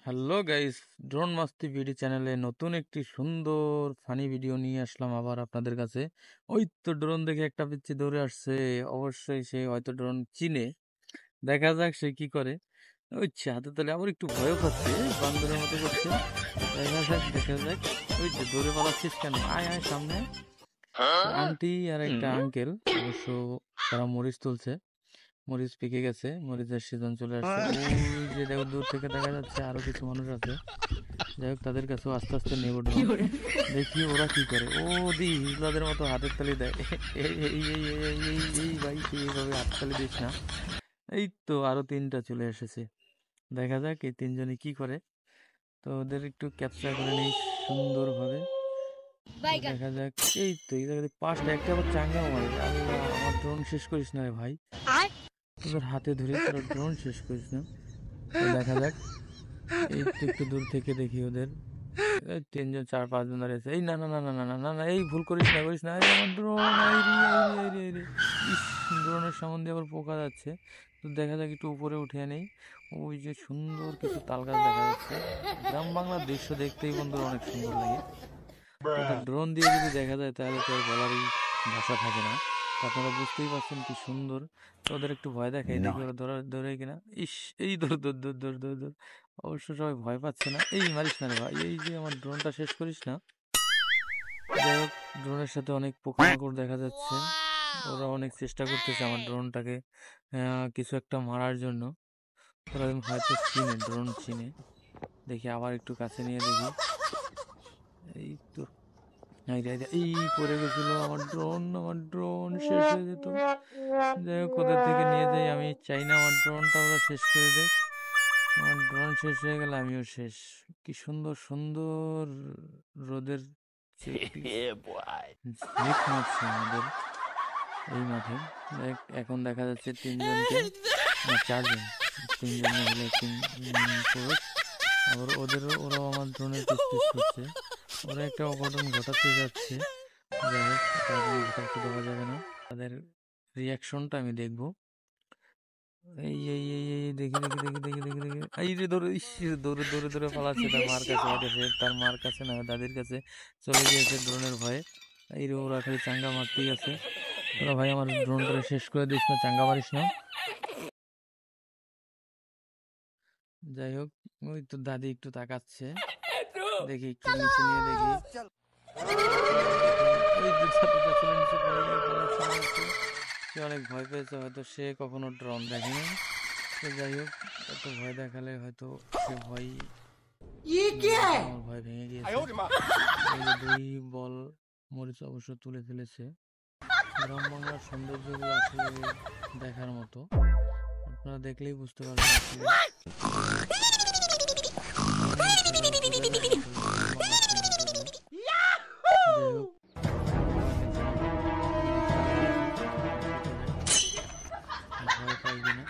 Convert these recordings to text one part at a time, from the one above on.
Hello guys, drone মাস্তি video চ্যানেলে নতুন একটি সুন্দর ফানি ভিডিও নিয়ে আসলাম আবার আপনাদের কাছে। ওই তো ড্রোন দেখে একটা পিচ্ছি দৌড়ে আসছে, অবশ্যই সে হয়তো ড্রোন চিনে। দেখা যাক সে কি করে। ওই হাতে তালে আবার একটু ভয়ও পাচ্ছে, বান্দরের মতো করছে। দেখা যাক। ওই যে দৌড়ে পালাচ্ছিস কেন? আয় আয় সামনে। আন্টি আর একটা আঙ্কেল, অবশ্য তারা মরিচ তুলছে। মরিচ পেকে গেছে, মরিচের সিজন চলে আসছে। ওই যে দেখো দূর থেকে দেখা যাচ্ছে আরো কিছু মানুষ আছে। যাই হোক, তাদের কাছেও আস্তে আস্তে নেব ড্রোন। দেখি ওরা কি করে। ও দি হিজলাদের মতো হাতের তালি দেয়। এই এই এই এই এই এই এই ভাই, তুই এইভাবে হাত তালি দিস না। এই তো আরো তিনটা চলে এসেছে। দেখা যাক এই তিনজনই কি করে। তো ওদের একটু ক্যাপচার করে নেই সুন্দরভাবে। দেখা যাক। এই তো এই জায়গায় পাঁচটা, একটা আবার চাঙ্গা মারে। আল্লাহ, আমার ড্রোন শেষ করিস না রে ভাই, তোদের হাতে ধরে তোরা ড্রোন শেষ করিস না। তো দেখা যাক। এই তো একটু দূর থেকে দেখি ওদের তিনজন চার পাঁচজন দাঁড়িয়েছে। এই না না না না না না না না, এই ভুল করিস না করিস না। এই আমার ড্রোন, ইস, ড্রোনের সামনে দিয়ে আবার পোকা যাচ্ছে। তো দেখা যাক একটু উপরে উঠে নেই। ওই যে সুন্দর কিছু তাল গাছ দেখা যাচ্ছে। গ্রাম বাংলার দৃশ্য দেখতেই বন্ধুরা অনেক সুন্দর লাগে। ড্রোন দিয়ে যদি দেখা যায় তাহলে তো আর বলারই ভাষা থাকে না। তো আপনারা বুঝতেই পারছেন কি সুন্দর। তো ওদের একটু ভয় দেখাই, দেখি ওরা দৌড়ে কিনা। ইস, এই দৌড় দৌড় দৌড় দৌড় দৌড় দৌড়। অবশ্য সবাই ভয় পাচ্ছে না। এই মারিস না রে ভাই, এই যে আমার ড্রোনটা শেষ করিস না। যাই হোক, ড্রোনের সাথে অনেক পোকামাকড় দেখা যাচ্ছে। ওরা অনেক চেষ্টা করতেছে আমার ড্রোনটাকে কিছু একটা মারার জন্য। ওরা হয়তো চিনে, ড্রোন চিনে। দেখি আবার একটু কাছে নিয়ে দেখি। এই তো এই পড়ে গেছিল আমার ড্রোন শেষ হয়ে যেত। যাই হোক, ওদের থেকে নিয়ে যাই। আমি চাই না আমার ড্রোনটা ওরা শেষ করে দেয়। আমার ড্রোন শেষ হয়ে গেলে আমিও শেষ। কি সুন্দর সুন্দর রোদের ঝিক মারছে আমাদের এই মাঠে। এখন দেখা যাচ্ছে তিনজনকে, না চারজন, তিনজন মহিলা তিন পুরুষ। আবার ওরাও আমার ড্রোনের পিস করছে। ওরা একটা অঘটন ঘটাতে যাচ্ছে। যাই হোক, তাদের ঘটাতে দেওয়া যাবে না। তাদের রিয়াকশনটা আমি দেখবো। এই এই এই এই দেখি দেখি দেখি দেখি দেখি দেখি এই যে দৌড়ে, ইস, দৌড়ে দৌড়ে দৌড়ে পালাচ্ছে তার মার কাছে। হয়তো সে তার মার কাছে না, দাদির কাছে চলে গিয়েছে ড্রোনের ভয়ে। এই রে, ওরা খালি চাঙ্গা মারতেই আছে। তোরা ভাই আমার ড্রোনটা শেষ করে দিস না, চাঙ্গা মারিস না। যাই হোক, ওই তো দাদি একটু তাকাচ্ছে, দেখি একটু নিচে নিয়ে দেখি। ওই যে ছাত্রটা ছিল নিচে পড়ে গিয়ে পালাচ্ছে। সে অনেক ভয় পেয়েছে, হয়তো সে কখনো ড্রোন দেখেনি। তো যাই হোক, এত ভয় দেখালে হয়তো সে আমার ভয় ভেঙে গিয়েছে। এই যে 2 বল মরিচ অবশ্য তুলে ফেলেছে। গ্রাম বাংলার সৌন্দর্যগুলো আসলে দেখার মতো, আপনারা দেখলেই বুঝতে পারবেন আসলে। যাই হোক, ভয় পাই কিনা।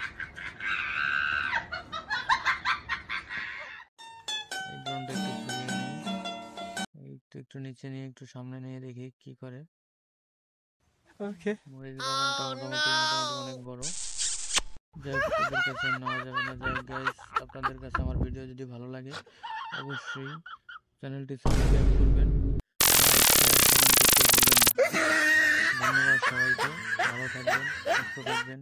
এই ড্রোনটা একটু ঘুরিয়ে নিই, একটু নিচে নিয়ে একটু সামনে নিয়ে দেখি কি করে। মরিচ বাগানটা মোটামুটি অনেক বড়। যাই হোক, ওদের কাছে নেওয়া যাবে না। যাই হোক গাইস, আপনাদের কাছে আমার ভিডিও যদি ভালো লাগে অবশ্যই চ্যানেলটি সাবস্ক্রাইব করবেন, লাইক শেয়ার কমেন্ট করতে ভুলবেন না। ধন্যবাদ সবাইকে, ভালো থাকবেন, সুস্থ থাকবেন।